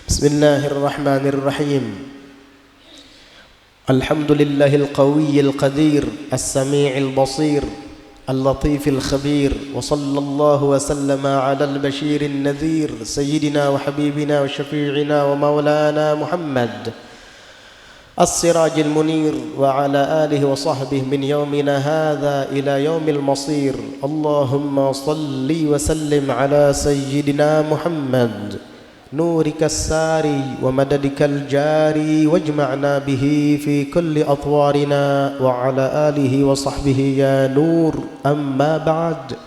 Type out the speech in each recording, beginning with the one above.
بسم الله الرحمن الرحيم. الحمد لله القوي القدير السميع البصير اللطيف الخبير، وصلى الله وسلم على البشير النذير سيدنا وحبيبنا وشفيعنا ومولانا محمد السراج المنير، وعلى آله وصحبه من يومنا هذا إلى يوم المصير. اللهم صل وسلم على سيدنا محمد نورك الساري ومددك الجاري، واجمعنا به في كل أطوارنا، وعلى آله وصحبه يا نور. أما بعد،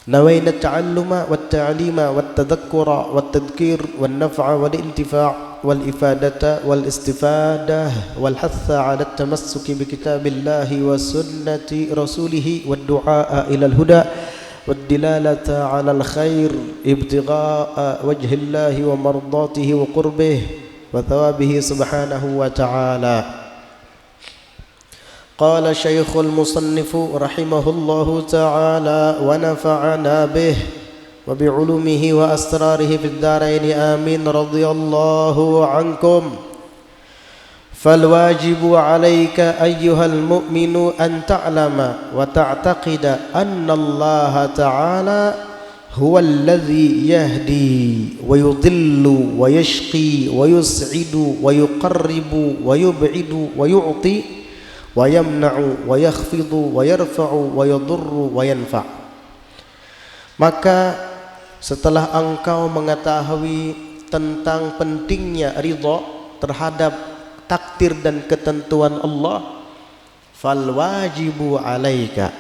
نوينا التعلم والتعليم والتذكر والتذكير والنفع والانتفاع والإفادة والاستفادة والحث على التمسك بكتاب الله وسنة رسوله والدعاء إلى الهدى والدلالة على الخير ابتغاء وجه الله ومرضاته وقربه وثوابه سبحانه وتعالى. قال شيخ المصنف رحمه الله تعالى ونفعنا به وبعلومه وأسراره في الدارين آمين. رضي الله عنكم. فالواجب عليك أيها المؤمن أن تعلم وتعتقد أن الله تعالى هو الذي يهدي ويضل ويشقي ويسعد ويقرب ويبعد ويعطي ويمنع ويخفض ويرفع ويضر وينفع. Maka setelah engkau mengetahui tentang pentingnya ridha terhadap takdir dan ketentuan Allah, fal wajibu alaika,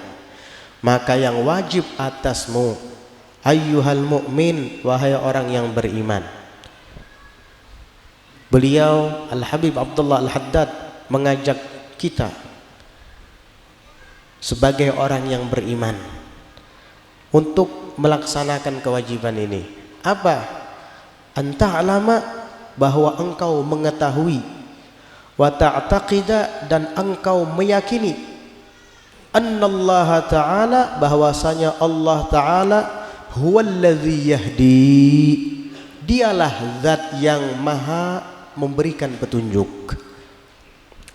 maka yang wajib atasmu, ayyuhal mu'min, wahai orang yang beriman. Beliau Al-Habib Abdullah Al-Haddad mengajak kita sebagai orang yang beriman untuk melaksanakan kewajiban ini. Apa? Anta'lama, bahwa engkau mengetahui, wa ta'taqida, dan engkau meyakini, annallaha ta'ala, bahwasanya Allah ta'ala huwallazi yahdi, dialah zat yang maha memberikan petunjuk,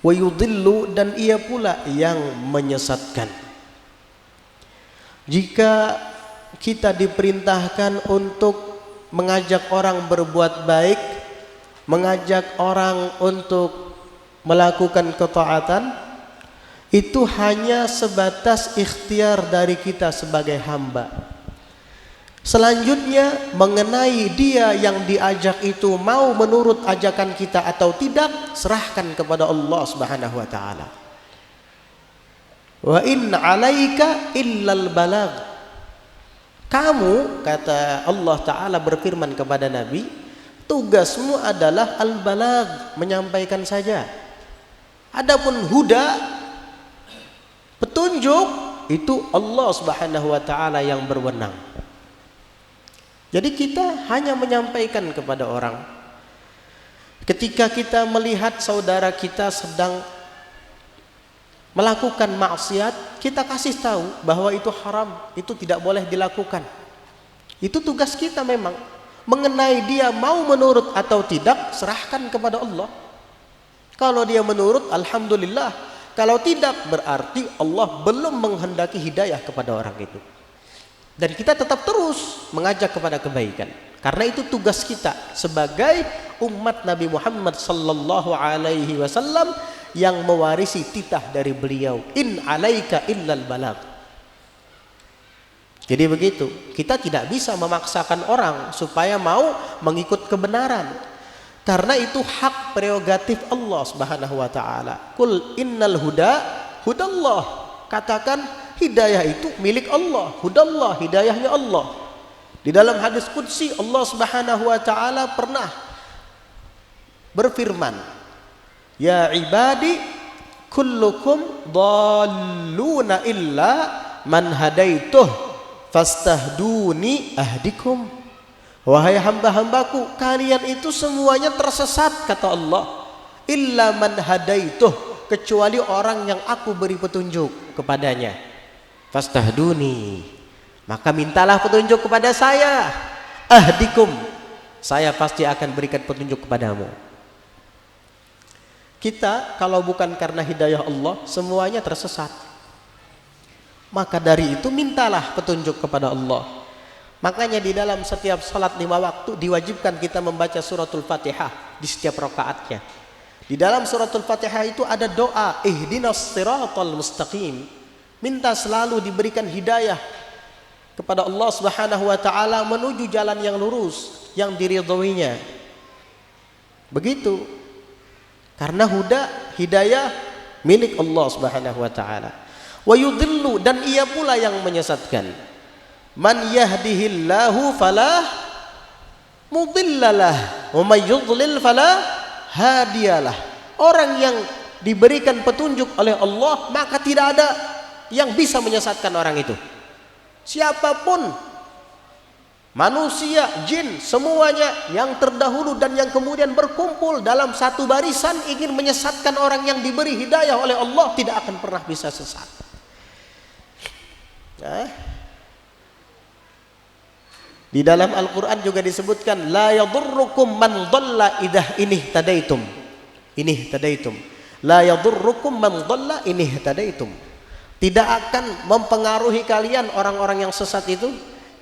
wa yudhillu, dan ia pula yang menyesatkan. Jika kita diperintahkan untuk mengajak orang berbuat baik, mengajak orang untuk melakukan ketaatan, itu hanya sebatas ikhtiar dari kita sebagai hamba. Selanjutnya, mengenai dia yang diajak itu mau menurut ajakan kita atau tidak, serahkan kepada Allah Subhanahu wa taala. Wa in 'alaika illal balagh. Kamu, kata Allah taala berfirman kepada Nabi, tugasmu adalah al-balagh, menyampaikan saja. Adapun huda, petunjuk, itu Allah Subhanahu wa taala yang berwenang. Jadi kita hanya menyampaikan kepada orang. Ketika kita melihat saudara kita sedang melakukan maksiat, kita kasih tahu bahwa itu haram, itu tidak boleh dilakukan. Itu tugas kita memang. Mengenai dia mau menurut atau tidak, serahkan kepada Allah. Kalau dia menurut, alhamdulillah. Kalau tidak, berarti Allah belum menghendaki hidayah kepada orang itu. Dan kita tetap terus mengajak kepada kebaikan. Karena itu tugas kita sebagai umat Nabi Muhammad sallallahu alaihi wasallam yang mewarisi titah dari beliau. In 'alaika illal balagh. Jadi begitu. Kita tidak bisa memaksakan orang supaya mau mengikut kebenaran. Karena itu hak prerogatif Allah Subhanahu wa taala. Qul innal huda hudallah. Katakan hidayah itu milik Allah, hudallah, hidayahnya Allah. Di dalam hadis qudsi Allah Subhanahu wa taala pernah berfirman, ya ibadi kullukum dhalluna illa man hadaituh fastahduni ahdikum. Wahai hamba-hambaku, kalian itu semuanya tersesat, kata Allah. Illa man hadaituh, kecuali orang yang aku beri petunjuk kepadanya. Fastahduni, maka mintalah petunjuk kepada saya. Ahdikum, saya pasti akan berikan petunjuk kepadamu. Kita kalau bukan karena hidayah Allah, semuanya tersesat. Maka dari itu mintalah petunjuk kepada Allah. Makanya di dalam setiap salat 5 waktu diwajibkan kita membaca suratul Fatihah di setiap rakaatnya. Di dalam suratul Fatihah itu ada doa ihdinas siratal mustaqim. Minta selalu diberikan hidayah kepada Allah Subhanahu wa taala menuju jalan yang lurus, yang diridhoinya. Begitu. Karena hidayah milik Allah Subhanahu wa taala. Wa yudhillu, dan ia pula yang menyesatkan. Man yahdihillahu fala mudhillalah wa may yudlil fala hadiyalah. Orang yang diberikan petunjuk oleh Allah, maka tidak ada yang bisa menyesatkan orang itu. Siapapun, manusia, jin, semuanya yang terdahulu dan yang kemudian berkumpul dalam satu barisan ingin menyesatkan orang yang diberi hidayah oleh Allah, tidak akan pernah bisa sesat. Di dalam Al-Quran juga disebutkan la yadurrukum man dhalla idha inihtadaitum. La yadurrukum man dhalla inihtadaitum. Tidak akan mempengaruhi kalian orang-orang yang sesat itu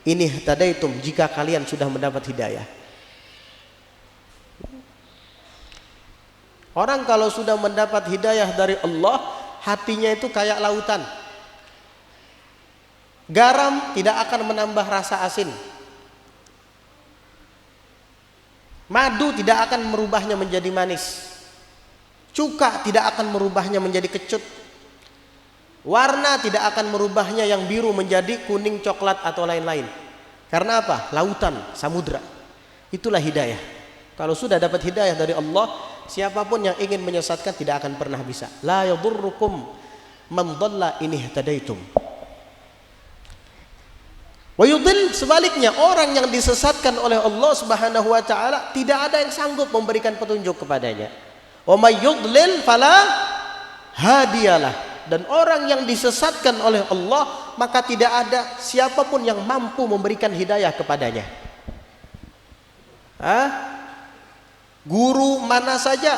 inihtadaitum, jika kalian sudah mendapat hidayah. Orang kalau sudah mendapat hidayah dari Allah, hatinya itu kayak lautan. Garam tidak akan menambah rasa asin. Madu tidak akan merubahnya menjadi manis. Cuka tidak akan merubahnya menjadi kecut. Warna tidak akan merubahnya yang biru menjadi kuning, coklat atau lain-lain. Karena apa? Lautan, samudra. Itulah hidayah. Kalau sudah dapat hidayah dari Allah, siapapun yang ingin menyesatkan tidak akan pernah bisa. La yadurrukum man dhalla in ihtadaitum. Wa yudhil, sebaliknya, orang yang disesatkan oleh Allah Subhanahu wa taala tidak ada yang sanggup memberikan petunjuk kepadanya. Wa may yudlil fala hadiyalah. Dan orang yang disesatkan oleh Allah, maka tidak ada siapapun yang mampu memberikan hidayah kepadanya. Guru mana saja,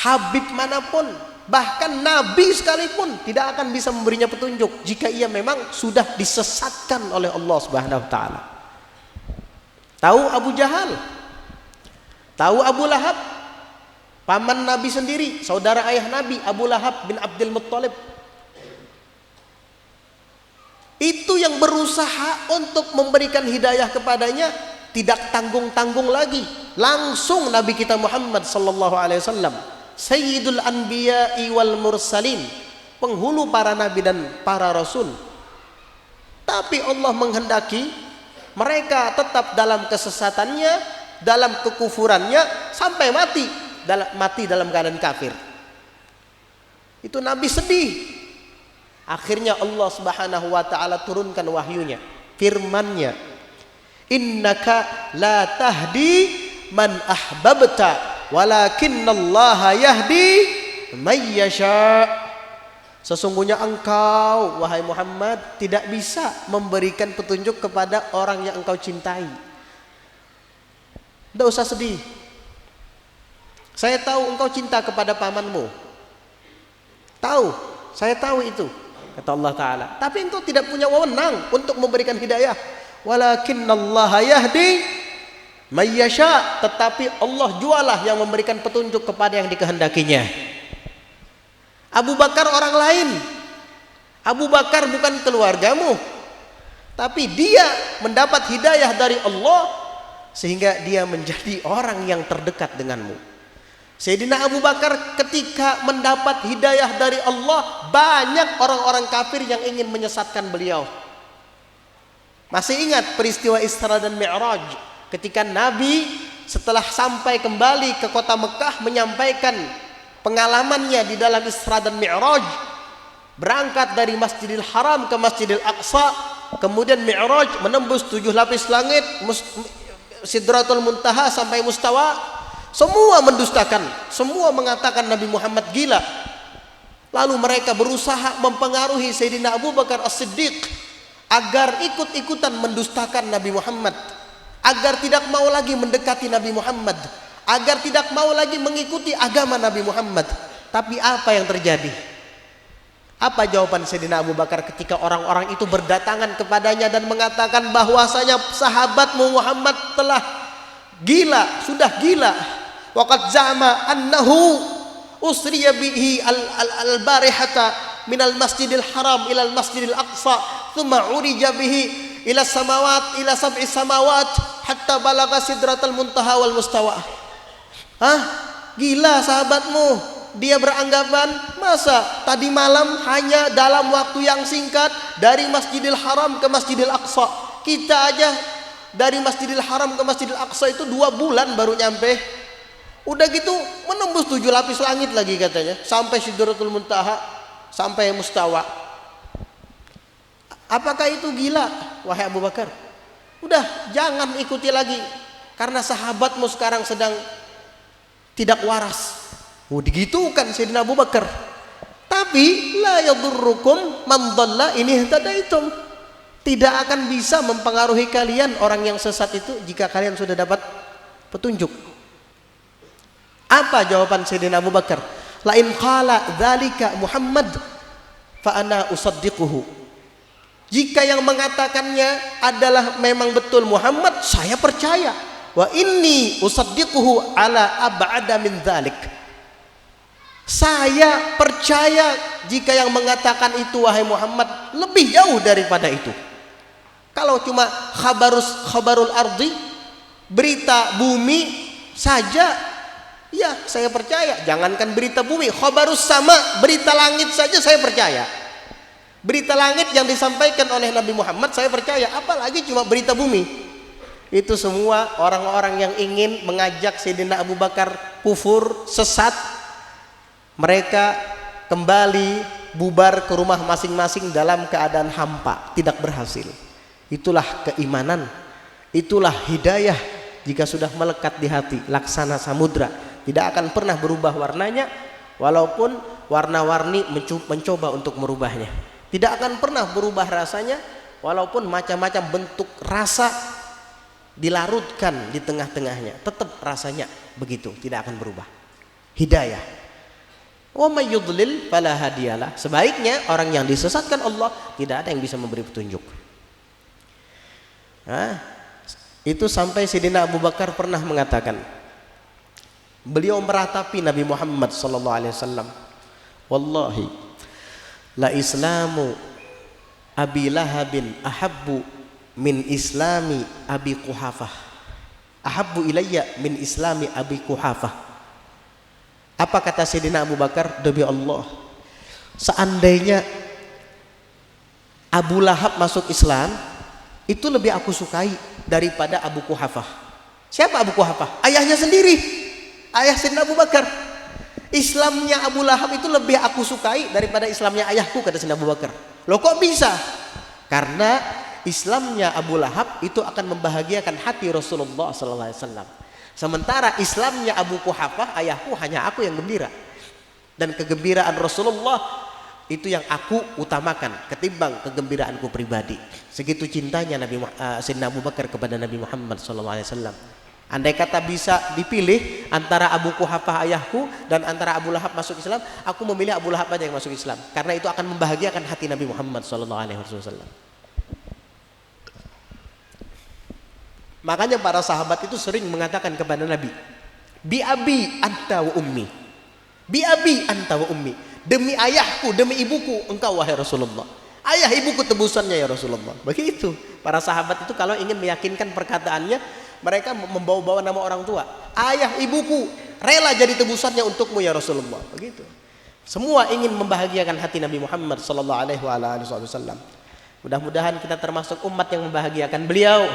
habib manapun, bahkan nabi sekalipun tidak akan bisa memberinya petunjuk jika ia memang sudah disesatkan oleh Allah Subhanahu wa taala. Tahu Abu Jahal? Tahu Abu Lahab? Paman Nabi sendiri, saudara ayah Nabi, Abu Lahab bin Abdul Muttalib. Itu yang berusaha untuk memberikan hidayah kepadanya, tidak tanggung-tanggung lagi. Langsung Nabi kita Muhammad sallallahu alaihi wasallam, Sayyidul Anbiya'i wal Mursalin, penghulu para nabi dan para rasul. Tapi Allah menghendaki mereka tetap dalam kesesatannya, dalam kekufurannya sampai mati dalam keadaan kafir. Itu Nabi sedih. Akhirnya Allah Subhanahu wa taala turunkan wahyunya, firman-Nya, innaka la tahdi man ahbabta walakinnallaha yahdi may yasha. Sesungguhnya engkau, wahai Muhammad, tidak bisa memberikan petunjuk kepada orang yang engkau cintai. Tidak usah sedih. Saya tahu engkau cinta kepada pamanmu. Tahu, saya tahu itu, kata Allah Ta'ala. Tapi engkau tidak punya wewenang untuk memberikan hidayah. Walakinnallaha yahdi may yasha. Tetapi Allah jualah yang memberikan petunjuk kepada yang dikehendakinya. Abu Bakar orang lain. Abu Bakar bukan keluargamu, tapi dia mendapat hidayah dari Allah sehingga dia menjadi orang yang terdekat denganmu. Sayyidina Abu Bakar ketika mendapat hidayah dari Allah, banyak orang-orang kafir yang ingin menyesatkan beliau. Masih ingat peristiwa Isra dan Mi'raj, ketika Nabi setelah sampai kembali ke kota Mekah menyampaikan pengalamannya di dalam Isra dan Mi'raj, berangkat dari Masjidil Haram ke Masjidil Aqsa, kemudian Mi'raj menembus 7 lapis langit, Sidratul Muntaha sampai Mustawa. Semua mendustakan, semua mengatakan Nabi Muhammad gila. Lalu mereka berusaha mempengaruhi Sayyidina Abu Bakar As-Siddiq agar ikut-ikutan mendustakan Nabi Muhammad. agar tidak mau lagi mendekati Nabi Muhammad, agar tidak mau lagi mengikuti agama Nabi Muhammad. Tapi apa yang terjadi? Apa jawaban Sayyidina Abu Bakar ketika orang-orang itu berdatangan kepadanya dan mengatakan bahwasanya sahabatmu Muhammad telah gila, sudah gila. Waqad zama annahu usriya bihi al-barihata minal masjidil haram ila al-masjidil aqsa thumma urija bihi ila samawat ila sab'i samawat hatta balaga sidratal muntaha wal mustawa. Hah? Gila sahabatmu. Dia beranggapan masa tadi malam hanya dalam waktu yang singkat dari Masjidil Haram ke Masjidil Aqsa. Kita aja dari Masjidil Haram ke Masjidil Aqsa itu 2 bulan baru nyampe. Udah gitu menembus 7 lapis langit lagi katanya, sampai Sidratul Muntaha, sampai Mustawa. Apakah itu gila, wahai Abu Bakar? Udah, jangan ikuti lagi, karena sahabatmu sekarang sedang tidak waras. Digitukan Sayyidina Abu Bakar. Tapi la yadurrukum man dhalla in ihtadaitum. Tidak akan bisa mempengaruhi kalian orang yang sesat itu jika kalian sudah dapat petunjuk. Apa jawaban Sayyidina Abu Bakar? La in qala dzalika Muhammad fa ana usaddiquhu. Jika yang mengatakannya adalah memang betul Muhammad, saya percaya. Wa inni usaddiquhu ala ab'ada min dzalik. Saya percaya jika yang mengatakan itu wahai Muhammad lebih jauh daripada itu. Kalau cuma khabarul ardi, berita bumi saja, ya saya percaya. Jangankan berita bumi, khabarus sama, berita langit saja saya percaya. Berita langit yang disampaikan oleh Nabi Muhammad saya percaya, apalagi cuma berita bumi. Itu semua orang-orang yang ingin mengajak Sayyidina Abu Bakar kufur, sesat. Mereka kembali bubar ke rumah masing-masing dalam keadaan hampa, tidak berhasil. Itulah keimanan, itulah hidayah. Jika sudah melekat di hati, laksana samudra, tidak akan pernah berubah warnanya, walaupun warna-warni mencoba untuk merubahnya. Tidak akan pernah berubah rasanya, walaupun macam-macam bentuk rasa dilarutkan di tengah-tengahnya, tetap rasanya begitu, tidak akan berubah. Hidayah. Wa may yudlil fala hadiyalah. Sebaiknya orang yang disesatkan Allah tidak ada yang bisa memberi petunjuk. Itu sampai Sayyidina Abu Bakar pernah mengatakan, beliau meratapi Nabi Muhammad sallallahu alaihi wasallam, wallahi la islamu Abi Lahabin ahabbu min islami Abi Quhafah, ahabbu ilayya min islami Abi Quhafah. Apa kata Sayyidina Abu Bakar? Demi Allah, seandainya Abu Lahab masuk Islam, itu lebih aku sukai daripada Abu Quhafah. Siapa Abu Quhafah? Ayahnya sendiri, ayah Sayyidina Abu Bakar. Islamnya Abu Lahab itu lebih aku sukai daripada Islamnya ayahku, kata Sayyidina Abu Bakar. Loh kok bisa? Karena Islamnya Abu Lahab itu akan membahagiakan hati Rasulullah SAW. Sementara Islamnya Abu Quhafah, ayahku, hanya aku yang gembira. Dan kegembiraan Rasulullah itu yang aku utamakan ketimbang kegembiraanku pribadi. Segitu cintanya Sayyidina Abu Bakar kepada Nabi Muhammad SAW. Andai kata bisa dipilih antara Abu Quhafah ayahku dan antara Abu Lahab masuk Islam, aku memilih Abu Lahab aja yang masuk Islam. Karena itu akan membahagiakan hati Nabi Muhammad SAW. Makanya para sahabat itu sering mengatakan kepada Nabi, bi abi anta wa ummi, bi abi anta wa ummi, demi ayahku, demi ibuku engkau wahai Rasulullah, ayah ibuku tebusannya ya Rasulullah. Begitu para sahabat itu kalau ingin meyakinkan perkataannya, mereka membawa-bawa nama orang tua, ayah ibuku rela jadi tebusannya untukmu ya Rasulullah. Begitu. Semua ingin membahagiakan hati Nabi Muhammad sallallahu alaihi wasallam. Mudah-mudahan kita termasuk umat yang membahagiakan beliau.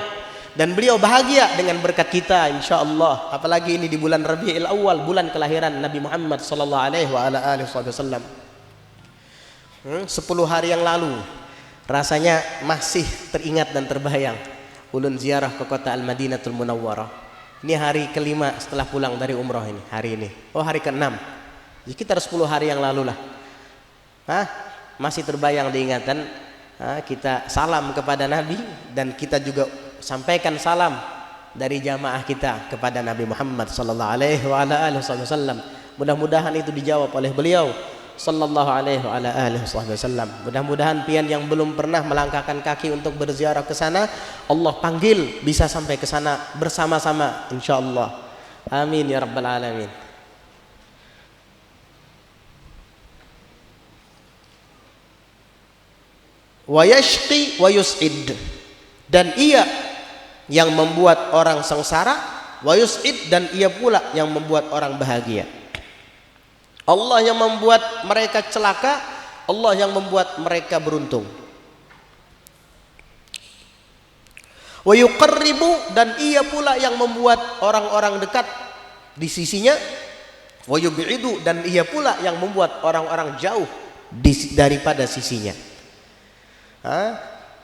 Dan beliau bahagia dengan berkat kita insyaallah. Apalagi ini di bulan Rabiul Awal, bulan kelahiran Nabi Muhammad sallallahu alaihi wasallam. 10 hari yang lalu rasanya masih teringat dan terbayang ulun ziarah ke kota Al-Madinatul Munawwarah. Ini hari kelima setelah pulang dari umrah ini, hari ini. Oh, hari ke-6. Sekitar 10 hari yang lalu lah. Masih terbayang diingatan. Kita salam kepada Nabi dan kita juga sampaikan salam dari jamaah kita kepada Nabi Muhammad sallallahu alaihi wasallam. Mudah-mudahan itu dijawab oleh beliau sallallahu alaihi wasallam. Mudah-mudahan pian yang belum pernah melangkahkan kaki untuk berziarah ke sana, Allah panggil bisa sampai ke sana bersama-sama insyaallah. Amin ya rabbal alamin. Wa yashqi wa yus'id, dan ia yang membuat orang sengsara, wa yus'id, dan ia pula yang membuat orang bahagia. Allah yang membuat mereka celaka, Allah yang membuat mereka beruntung. Wa yuqarribu, dan ia pula yang membuat orang-orang dekat di sisinya. Wa yub'idu, dan ia pula yang membuat orang-orang jauh daripada sisinya.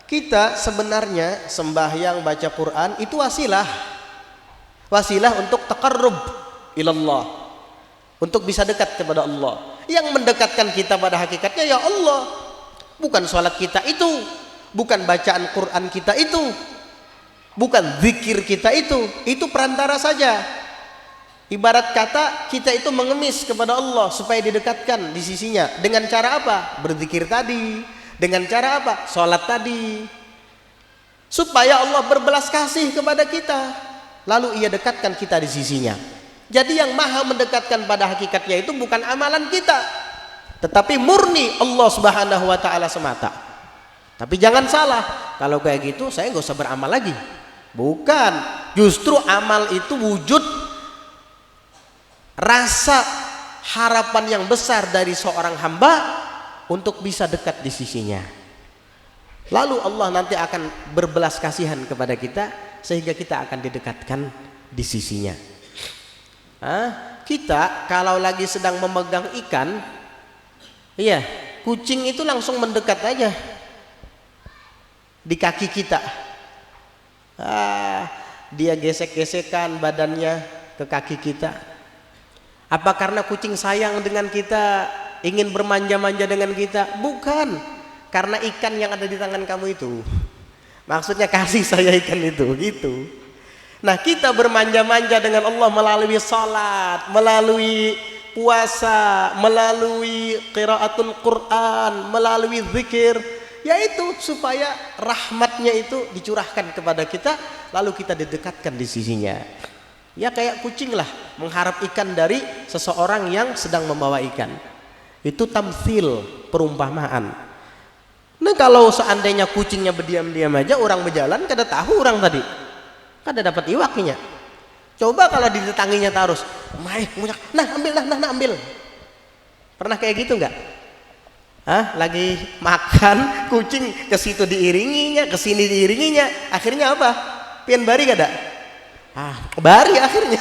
Kita sebenarnya sembahyang, baca Quran itu wasilah untuk taqarrub ilallah, untuk bisa dekat kepada Allah. Yang mendekatkan kita pada hakikatnya ya Allah, bukan sholat kita itu, bukan bacaan Quran kita itu, bukan zikir kita itu perantara saja. Ibarat kata kita itu mengemis kepada Allah supaya didekatkan di sisinya. Dengan cara apa? Berzikir tadi. Dengan cara apa? Sholat tadi. Supaya Allah berbelas kasih kepada kita, lalu ia dekatkan kita di sisinya. Jadi yang maha mendekatkan pada hakikatnya itu bukan amalan kita, tetapi murni Allah subhanahu wa ta'ala semata. Tapi jangan salah, kalau kayak gitu saya gak usah beramal lagi. Bukan, justru amal itu wujud rasa harapan yang besar dari seorang hamba untuk bisa dekat di sisinya. Lalu Allah nanti akan berbelas kasihan kepada kita sehingga kita akan didekatkan di sisinya. Kita kalau lagi sedang memegang ikan, iya, kucing itu langsung mendekat aja di kaki kita. Dia gesek-gesekan badannya ke kaki kita. Apa karena kucing sayang dengan kita, ingin bermanja-manja dengan kita? Bukan, karena ikan yang ada di tangan kamu itu. Maksudnya kasih saya ikan itu, gitu. Nah, kita bermanja-manja dengan Allah melalui salat, melalui puasa, melalui qiraatul Quran, melalui zikir, yaitu supaya rahmatnya itu dicurahkan kepada kita, lalu kita didekatkan di sisinya. Ya kayak kucing lah mengharap ikan dari seseorang yang sedang membawa ikan. Itu tamtsil, perumpamaan. Nah, kalau seandainya kucingnya berdiam-diam aja, orang berjalan kada tahu orang tadi, kada dapat iwaknya. Coba kalau ditetanginya terus, nah ambil. Pernah kayak gitu nggak? Lagi makan, kucing ke situ diiringinya, ke sini diiringinya, akhirnya apa? Pian bari kada? Bari akhirnya.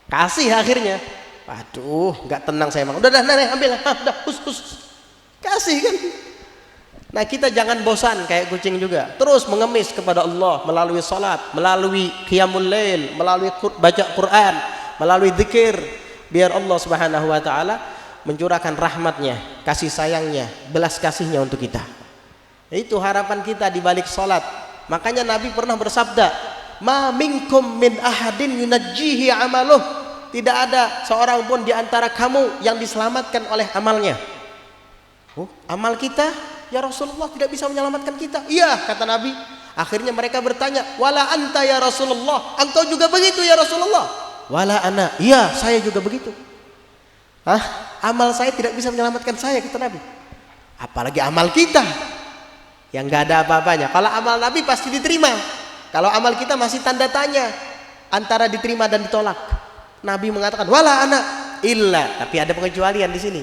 Kasih akhirnya. Waduh, nggak tenang saya emang. Udah ambil, hus. Kasih kan. Nah, kita jangan bosan kayak kucing juga. Terus mengemis kepada Allah melalui salat, melalui qiyamul lail, melalui baca Quran, melalui zikir, biar Allah Subhanahu wa taala mencurahkan rahmatnya, kasih sayangnya, belas kasihnya untuk kita. Itu harapan kita di balik salat. Makanya Nabi pernah bersabda, "Ma minkum min ahadin yunajjihi amaluh." Tidak ada seorang pun di antara kamu yang diselamatkan oleh amalnya. Amal kita, ya Rasulullah, tidak bisa menyelamatkan kita. Iya, kata Nabi. Akhirnya mereka bertanya, "Wala anta ya Rasulullah?" Engkau juga begitu ya Rasulullah? "Wala ana." Iya, saya juga begitu. Amal saya tidak bisa menyelamatkan saya, kata Nabi. Apalagi amal kita yang gak ada apa-apanya. Kalau amal Nabi pasti diterima. Kalau amal kita masih tanda tanya antara diterima dan ditolak. Nabi mengatakan, "Wala ana illa." Tapi ada pengecualian di sini.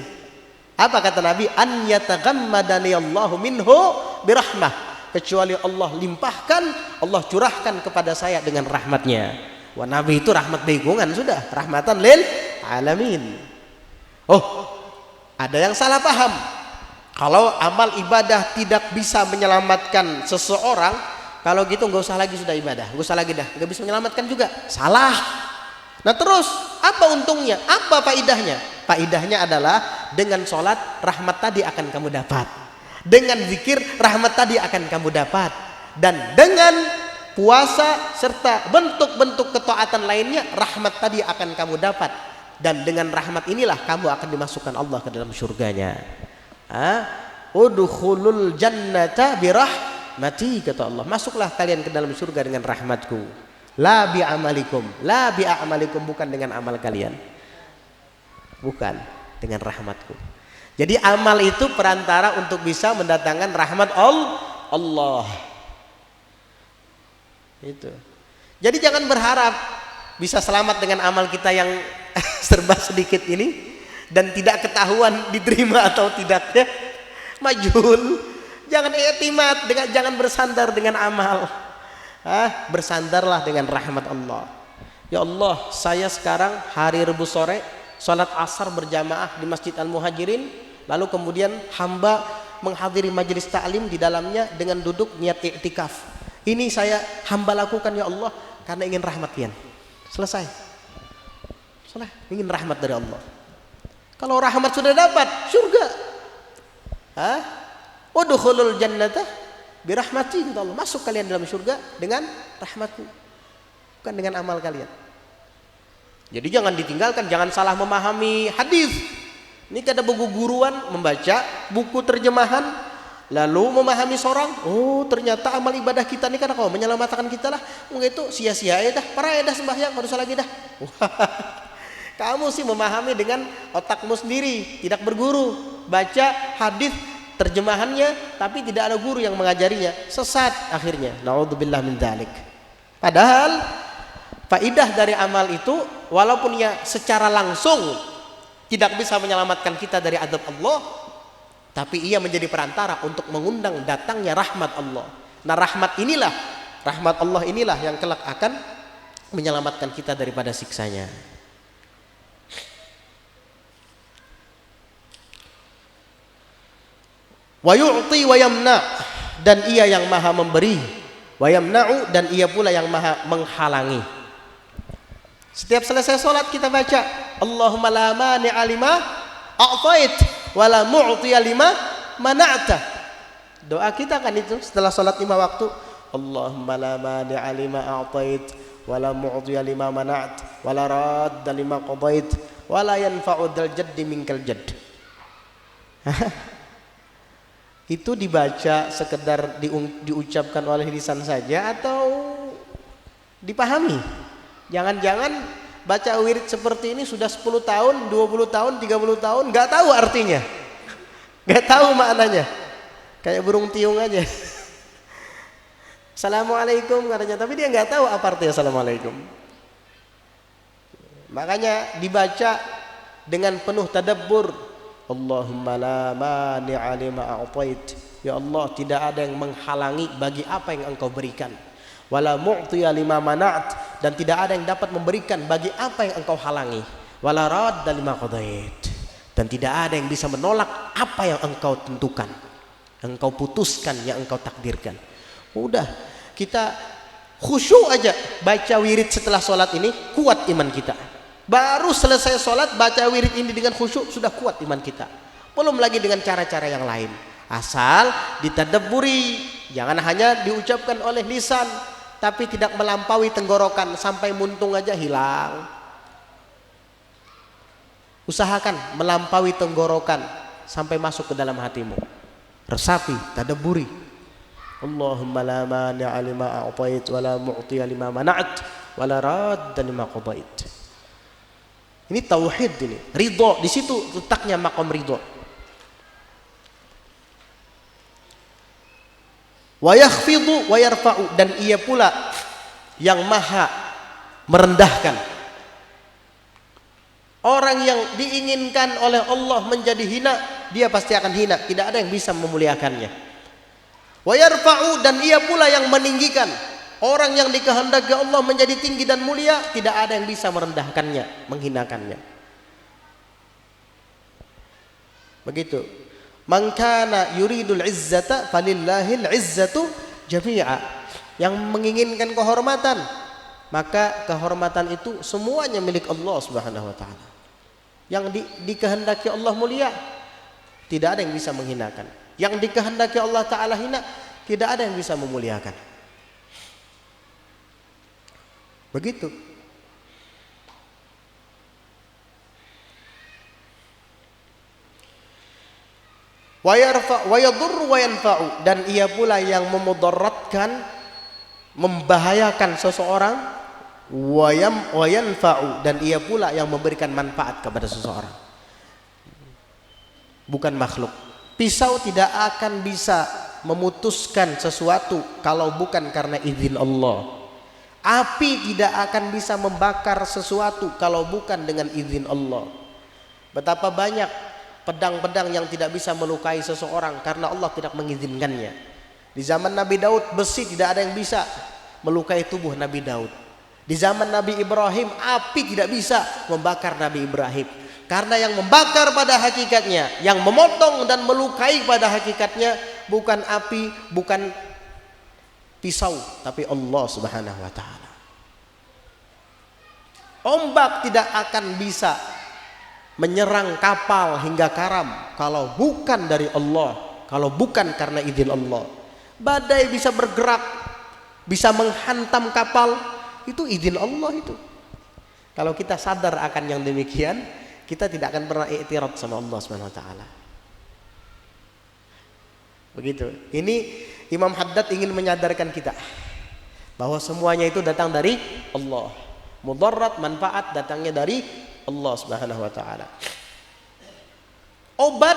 Apa kata Nabi? "An yataghammadani Allahu minhu birahmah." Kecuali Allah limpahkan, Allah curahkan kepada saya dengan rahmatnya. Wah, Nabi itu rahmat begongan sudah, rahmatan lil alamin. Ada yang salah paham. Kalau amal ibadah tidak bisa menyelamatkan seseorang, kalau gitu nggak usah lagi sudah ibadah, nggak usah lagi dah, nggak bisa menyelamatkan juga. Salah. Nah, terus apa untungnya? Apa faidahnya? Faidahnya adalah dengan sholat rahmat tadi akan kamu dapat, dengan zikir rahmat tadi akan kamu dapat, dan dengan puasa serta bentuk-bentuk ketaatan lainnya, rahmat tadi akan kamu dapat, dan dengan rahmat inilah kamu akan dimasukkan Allah ke dalam surganya. Udkhulul jannata birahmati, kata Allah, masuklah kalian ke dalam surga dengan rahmatku. La bi amalikum, la bi a'malikum, bukan dengan amal kalian, bukan, dengan rahmatku. Jadi amal itu perantara untuk bisa mendatangkan rahmat Allah. Itu. Jadi jangan berharap bisa selamat dengan amal kita yang serba sedikit ini dan tidak ketahuan diterima atau tidaknya. Majhul. Jangan i'timad, jangan bersandar dengan amal. Bersandarlah dengan rahmat Allah. Ya Allah, saya sekarang hari Rabu sore salat asar berjamaah di Masjid Al-Muhajirin, lalu kemudian hamba menghadiri majelis ta'lim di dalamnya dengan duduk niat i'tikaf. Ini saya hamba lakukan ya Allah karena ingin rahmat Pian. Selesai. Ingin rahmat dari Allah. Kalau rahmat sudah dapat, surga. Udkhulul jannata birahmati, kata Allah, masuk kalian dalam surga dengan rahmatku, bukan dengan amal kalian. Jadi jangan ditinggalkan, jangan salah memahami hadis. Ini ada buku guruan membaca buku terjemahan, lalu memahami seorang, oh ternyata amal ibadah kita ini karena kau menyelamatkan kita lah, itu sia-sia ya dah, para dah sembahyang, harus lagi dah. Kamu sih memahami dengan otakmu sendiri, tidak berguru, baca hadis terjemahannya tapi tidak ada guru yang mengajarinya, sesat akhirnya. Naudzubillah min dzalik. Padahal faidah dari amal itu walaupun ya secara langsung tidak bisa menyelamatkan kita dari azab Allah, tapi ia menjadi perantara untuk mengundang datangnya rahmat Allah. Nah, rahmat Allah inilah yang kelak akan menyelamatkan kita daripada siksanya. Wa yu'ti wa yamna, dan ia yang maha memberi, wa yamna'u, dan ia pula yang maha menghalangi. Setiap selesai sholat kita baca Allahumma la mani'a lima a'tait wa la mu'tiya lima mana'ta. Doa kita kan itu setelah sholat 5 waktu, Allahumma la mani'a lima a'tait wa la mu'tiya lima mana'ta wa la radda lima qadait wa la yanfa'u dzal jaddi minkal jadd. Itu dibaca sekedar diucapkan oleh lisan saja atau dipahami? Jangan-jangan baca wirid seperti ini sudah 10 tahun, 20 tahun, 30 tahun nggak tahu artinya, nggak tahu maknanya, kayak burung tiung aja. Assalamualaikum katanya, tapi dia nggak tahu apa artinya assalamualaikum. Makanya dibaca dengan penuh tadabbur. Allahumma la mani'a lima a'tait, ya Allah tidak ada yang menghalangi bagi apa yang engkau berikan, wala mu'tiya lima mana'at, dan tidak ada yang dapat memberikan bagi apa yang engkau halangi, wala radda lima qadait, dan tidak ada yang bisa menolak apa yang engkau tentukan, engkau putuskan, yang engkau takdirkan. Udah, kita khusyuk aja baca wirid setelah sholat ini, kuat iman kita. Baru selesai sholat baca wirid ini dengan khusyuk, sudah kuat iman kita. Belum lagi dengan cara-cara yang lain. Asal ditadabburi, jangan hanya diucapkan oleh lisan tapi tidak melampaui tenggorokan sampai muntung aja hilang. Usahakan melampaui tenggorokan sampai masuk ke dalam hatimu. Resapi, tadabburi. Allahumma la mani'a lima a'tait wa la mu'tiya lima mana'at wa la radda lima qadait. Ini tauhid, ini ridho, di situ letaknya maqam ridho. Wa yakhfidu wa yarfa'u, dan ia pula yang maha merendahkan. Orang yang diinginkan oleh Allah menjadi hina, dia pasti akan hina, tidak ada yang bisa memuliakannya. Wa yarfa'u, dan ia pula yang meninggikan. Orang yang dikehendaki Allah menjadi tinggi dan mulia, tidak ada yang bisa merendahkannya, menghinakannya. Begitu. Man kana yuridul izzata falillahil izzatu jami'a. Yang menginginkan kehormatan, maka kehormatan itu semuanya milik Allah Subhanahu wa taala. Yang dikehendaki Allah mulia, tidak ada yang bisa menghinakan. Yang dikehendaki Allah taala hina, tidak ada yang bisa memuliakan. Begitu. Wa yadurru wa yanfa'u, dan ia pula yang memudaratkan, membahayakan seseorang, wa yanfa'u, dan ia pula yang memberikan manfaat kepada seseorang. Bukan makhluk. Pisau tidak akan bisa memutuskan sesuatu kalau bukan karena izin Allah. Api tidak akan bisa membakar sesuatu kalau bukan dengan izin Allah. Betapa banyak pedang-pedang yang tidak bisa melukai seseorang karena Allah tidak mengizinkannya. Di zaman Nabi Daud, besi tidak ada yang bisa melukai tubuh Nabi Daud. Di zaman Nabi Ibrahim, api tidak bisa membakar Nabi Ibrahim. Karena yang membakar pada hakikatnya, yang memotong dan melukai pada hakikatnya bukan api, bukan pisau, tapi Allah Subhanahu wa taala. Ombak tidak akan bisa menyerang kapal hingga karam kalau bukan dari Allah, kalau bukan karena izin Allah. Badai bisa bergerak, bisa menghantam kapal, itu izin Allah itu. Kalau kita sadar akan yang demikian, kita tidak akan pernah i'tirad sama Allah Subhanahu wa taala. Begitu. Ini Imam Haddad ingin menyadarkan kita bahwa semuanya itu datang dari Allah. Mudarat, manfaat datangnya dari Allah Subhanahu wa taala. Obat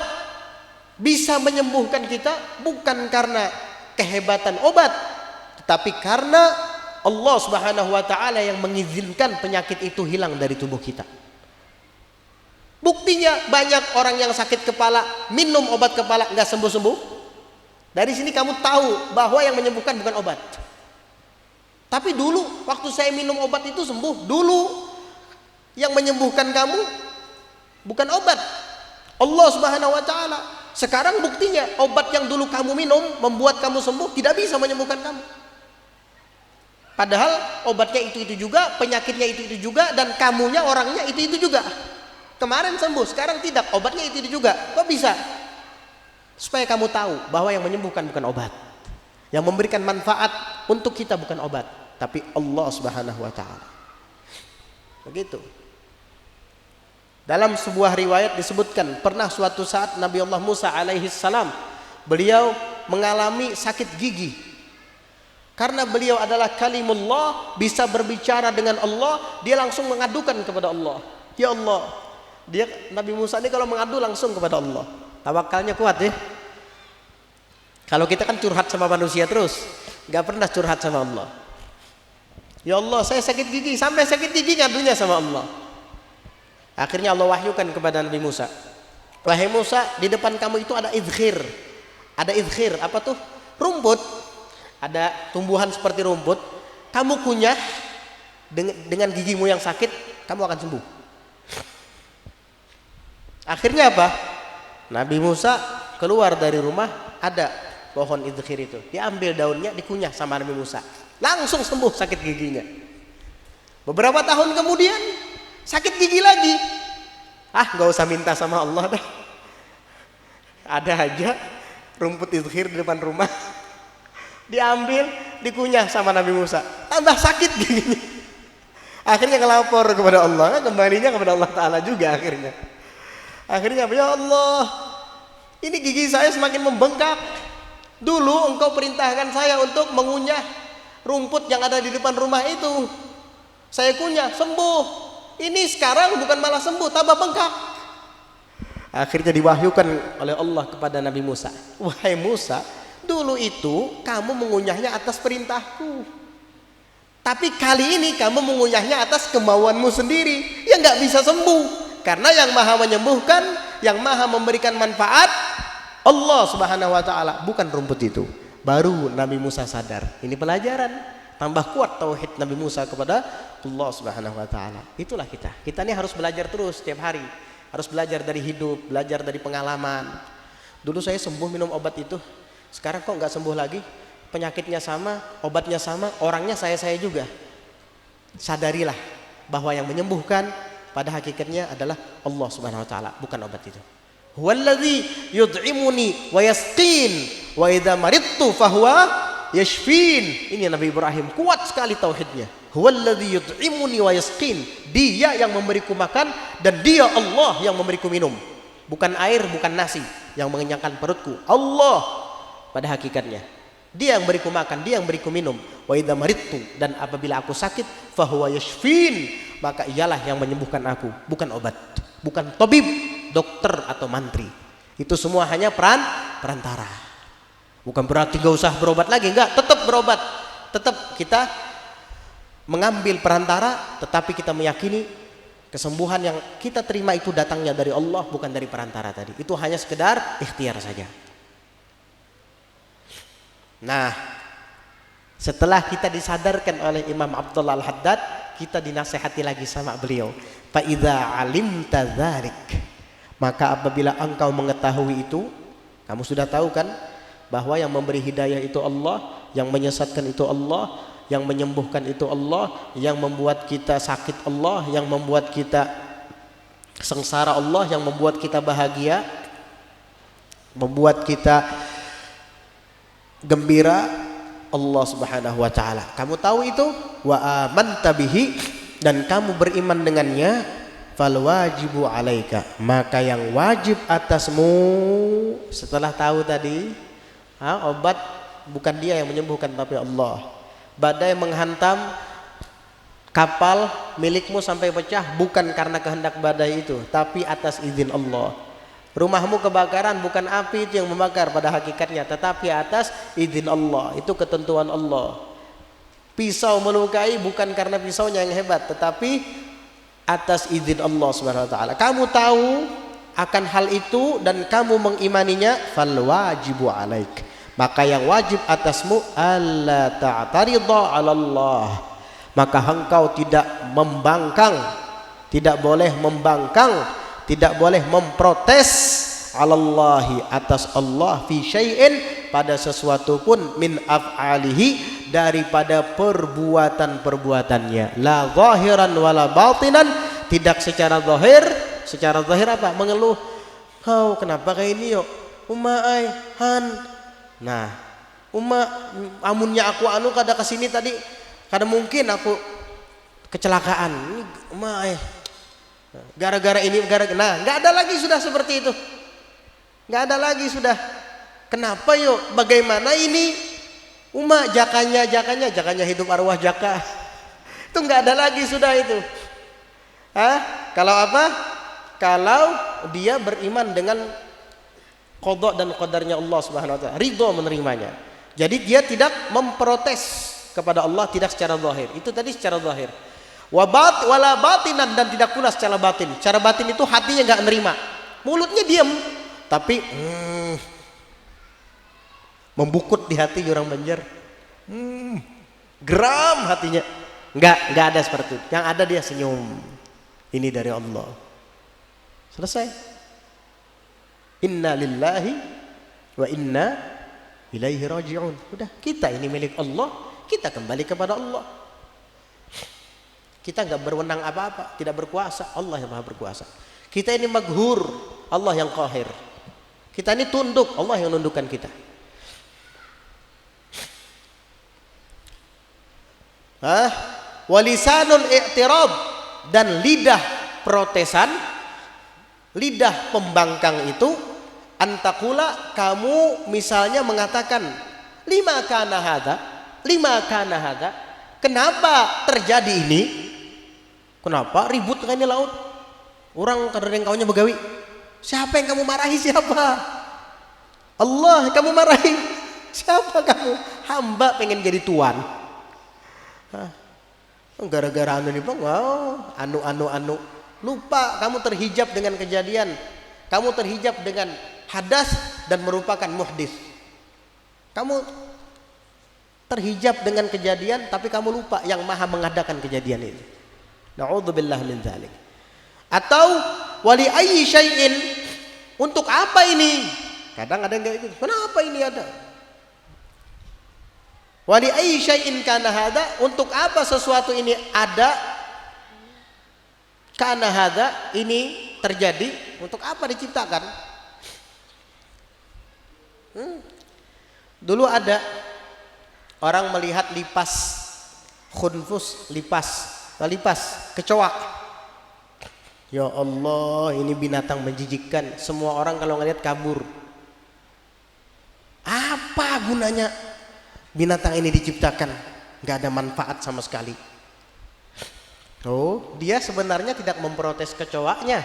bisa menyembuhkan kita bukan karena kehebatan obat, tetapi karena Allah Subhanahu wa taala yang mengizinkan penyakit itu hilang dari tubuh kita. Buktinya banyak orang yang sakit kepala minum obat kepala nggak sembuh-sembuh. Dari sini kamu tahu bahwa yang menyembuhkan bukan obat. Tapi dulu waktu saya minum obat itu sembuh. Dulu yang menyembuhkan kamu bukan obat, Allah Subhanahu wa taala. Sekarang buktinya obat yang dulu kamu minum membuat kamu sembuh tidak bisa menyembuhkan kamu. Padahal obatnya itu juga, penyakitnya itu juga, dan kamunya orangnya itu juga. Kemarin sembuh, sekarang tidak, obatnya itu juga. Kok bisa? Supaya kamu tahu bahwa yang menyembuhkan bukan obat. Yang memberikan manfaat untuk kita bukan obat, tapi Allah Subhanahu wa taala. Begitu. Dalam sebuah riwayat disebutkan, pernah suatu saat Nabi Allah Musa alaihi salam, beliau mengalami sakit gigi. Karena beliau adalah kalimullah, bisa berbicara dengan Allah, dia langsung mengadukan kepada Allah. Ya Allah, Nabi Musa ini kalau mengadu langsung kepada Allah. Tawakalnya kuat ya. Kalau kita kan curhat sama manusia terus, nggak pernah curhat sama Allah. Ya Allah, saya sakit gigi, sampai sakit gigi ngadunya sama Allah. Akhirnya Allah wahyukan kepada Nabi Musa. Wahai Musa, di depan kamu itu ada idkhir. Ada idkhir, apa tuh? Rumput. Ada tumbuhan seperti rumput. Kamu kunyah dengan gigimu yang sakit, kamu akan sembuh. Akhirnya apa? Nabi Musa keluar dari rumah, ada pohon idkhir itu. Diambil daunnya, dikunyah sama Nabi Musa. Langsung sembuh sakit giginya. Beberapa tahun kemudian sakit gigi lagi. Gak usah minta sama Allah deh. Ada aja rumput idkhir di depan rumah. Diambil, dikunyah sama Nabi Musa. Tambah sakit giginya. Akhirnya ngelapor kepada Allah, kembalinya kepada Allah Ta'ala juga akhirnya. Akhirnya, ya Allah, ini gigi saya semakin membengkak. Dulu engkau perintahkan saya untuk mengunyah rumput yang ada di depan rumah itu. Saya kunyah, sembuh. Ini sekarang bukan malah sembuh, tambah bengkak. Akhirnya diwahyukan oleh Allah kepada Nabi Musa. Wahai Musa, dulu itu kamu mengunyahnya atas perintahku. Tapi kali ini kamu mengunyahnya atas kemauanmu sendiri. Ya nggak bisa sembuh. Karena yang maha menyembuhkan, yang maha memberikan manfaat, Allah Subhanahu wa ta'ala, bukan rumput itu. Baru Nabi Musa sadar. Ini pelajaran. Tambah kuat tauhid Nabi Musa kepada Allah Subhanahu wa ta'ala. Itulah kita. Kita ini harus belajar terus setiap hari. Harus belajar dari hidup, belajar dari pengalaman. Dulu saya sembuh minum obat itu. Sekarang kok nggak sembuh lagi? Penyakitnya sama, obatnya sama, orangnya saya juga. Sadarilah bahwa yang menyembuhkan pada hakikatnya adalah Allah Subhanahu wa taala, bukan obat itu. Huwallazi yud'imuni wa yasqin wa idza maridtu fahuwa yashfin. Ini Nabi Ibrahim kuat sekali tauhidnya. Huwallazi yut'imuni wa yasqin. Dia yang memberiku makan dan dia Allah yang memberiku minum. Bukan air, bukan nasi yang mengenyangkan perutku. Allah pada hakikatnya. Dia yang beriku makan, dia yang beriku minum. Wa idza maridtu, dan apabila aku sakit, fahuwa yashfin, maka ialah yang menyembuhkan aku, bukan obat, bukan tabib, dokter atau mantri. Itu semua hanya perantara. Bukan berarti gak usah berobat lagi, enggak, tetap berobat. Tetap kita mengambil perantara, tetapi kita meyakini kesembuhan yang kita terima itu datangnya dari Allah, bukan dari perantara tadi. Itu hanya sekedar ikhtiar saja. Nah, setelah kita disadarkan oleh Imam Abdullah Al-Haddad, kita dinasihati lagi sama beliau. Fa idza alimta dzalik, maka apabila engkau mengetahui itu, kamu sudah tahu kan bahwa yang memberi hidayah itu Allah, yang menyesatkan itu Allah, yang menyembuhkan itu Allah, yang membuat kita sakit Allah, yang membuat kita sengsara Allah, yang membuat kita bahagia, membuat kita gembira Allah Subhanahu wa taala. Kamu tahu itu, wa amanta bihi, dan kamu beriman dengannya, fal wajibu alaika, maka yang wajib atasmu setelah tahu tadi, obat bukan dia yang menyembuhkan tapi Allah. Badai menghantam kapal milikmu sampai pecah bukan karena kehendak badai itu, tapi atas izin Allah. Rumahmu kebakaran bukan api itu yang membakar pada hakikatnya, tetapi atas izin Allah. Itu ketentuan Allah. Pisau melukai bukan karena pisaunya yang hebat, tetapi atas izin Allah Subhanahu wa taala. Kamu tahu akan hal itu dan kamu mengimaninya, fal wajibu alaik, maka yang wajib atasmu alla ta'taridha 'ala Allah, maka engkau tidak membangkang, tidak boleh membangkang, tidak boleh memprotes 'alallahi, atas Allah, fi syai'in, pada sesuatu pun, min af'alihi, daripada perbuatan-perbuatannya, la zahiran wala batinan, tidak secara zahir. Secara zahir apa? Mengeluh, kau kenapa kayak ini yo, umai han. Nah, amunnya aku anu kada kesini tadi, kada mungkin aku kecelakaan. Ini umai gara-gara ini, nah, nggak ada lagi sudah seperti itu, nggak ada lagi sudah. Kenapa yo? Bagaimana ini? Jakanya hidup arwah jaka. Itu nggak ada lagi sudah itu. Kalau apa? Kalau dia beriman dengan qada dan qadarnya Allah Subhanahu wa taala, ridho menerimanya. Jadi dia tidak memprotes kepada Allah, tidak secara zahir. Itu tadi secara zahir. Wala batinan, dan tidak pula secara batin. Secara batin itu hatinya enggak nerima. Mulutnya diam, tapi membukut di hati orang Banjar. Geram hatinya. Enggak ada seperti itu. Yang ada dia senyum. Ini dari Allah. Selesai. Inna lillahi wa inna ilaihi raji'un. Udah, kita ini milik Allah, kita kembali kepada Allah. Kita enggak berwenang apa-apa, tidak berkuasa, Allah yang Maha berkuasa. Kita ini maghur, Allah yang qahir. Kita ini tunduk, Allah yang nundukkan kita. Walisanul i'tirab, dan lidah protesan, lidah pembangkang itu, antakula, kamu misalnya mengatakan, lima kana hada, kenapa terjadi ini? Kenapa ribut dengan ini laut? Orang kadang kaunya begawi. Siapa yang kamu marahi? Siapa? Allah kamu marahi. Siapa kamu? Hamba pengen jadi tuan. Gara-gara anu nih bang, anu. Lupa, kamu terhijab dengan kejadian, kamu terhijab dengan hadas dan merupakan muhdis. Kamu terhijab dengan kejadian, tapi kamu lupa yang Maha mengadakan kejadian ini. Na'udzubillah min dzalik. Atau wali ayyi syai'in, untuk apa ini? Kadang ada yang kayak gitu. Kenapa ini ada? Wali ayyi syai'in kana hada, untuk apa sesuatu ini ada? Kana hada, ini terjadi, untuk apa diciptakan? Dulu ada orang melihat lipas khunfus, lipas, kecoa. Ya Allah, ini binatang menjijikkan. Semua orang kalau ngelihat kabur. Apa gunanya binatang ini diciptakan? Gak ada manfaat sama sekali. Oh, dia sebenarnya tidak memprotes kecoanya.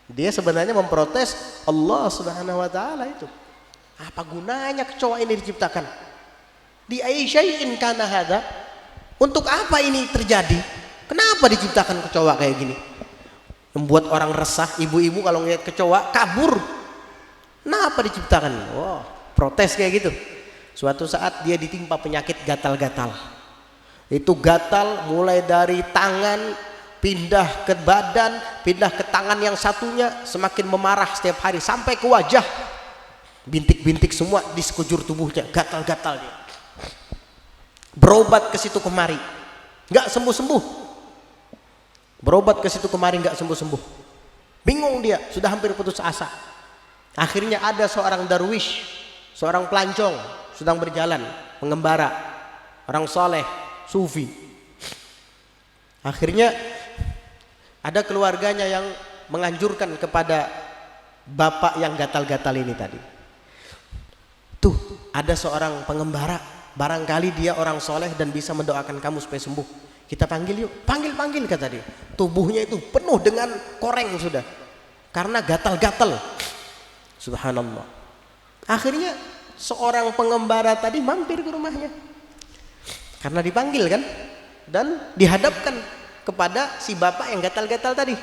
Dia sebenarnya memprotes Allah Subhanahu wa taala itu. Apa gunanya kecoa ini diciptakan? Di ayyi syai'in kana hadza? Untuk apa ini terjadi? Kenapa diciptakan kecoa kayak gini? Membuat orang resah. Ibu-ibu kalau ngeliat kecoa kabur. Kenapa diciptakan? Wah, protes kayak gitu. Suatu saat dia ditimpa penyakit gatal-gatal. Itu gatal mulai dari tangan pindah ke badan, pindah ke tangan yang satunya, semakin memarah setiap hari sampai ke wajah. Bintik-bintik semua di sekujur tubuhnya, gatal-gatal dia. Berobat ke situ kemari, nggak sembuh-sembuh. Berobat ke situ kemari nggak sembuh-sembuh. Bingung dia, sudah hampir putus asa. Akhirnya ada seorang darwish, seorang pelancong sedang berjalan, pengembara, orang soleh, sufi. Akhirnya ada keluarganya yang menganjurkan kepada bapak yang gatal-gatal ini tadi. Tuh, ada seorang pengembara, barangkali dia orang soleh dan bisa mendoakan kamu supaya sembuh. Kita panggil yuk. Panggil kata dia. Tubuhnya itu penuh dengan koreng sudah, karena gatal-gatal. Subhanallah. Akhirnya seorang pengembara tadi mampir ke rumahnya karena dipanggil kan, dan dihadapkan kepada si bapak yang gatal-gatal tadi.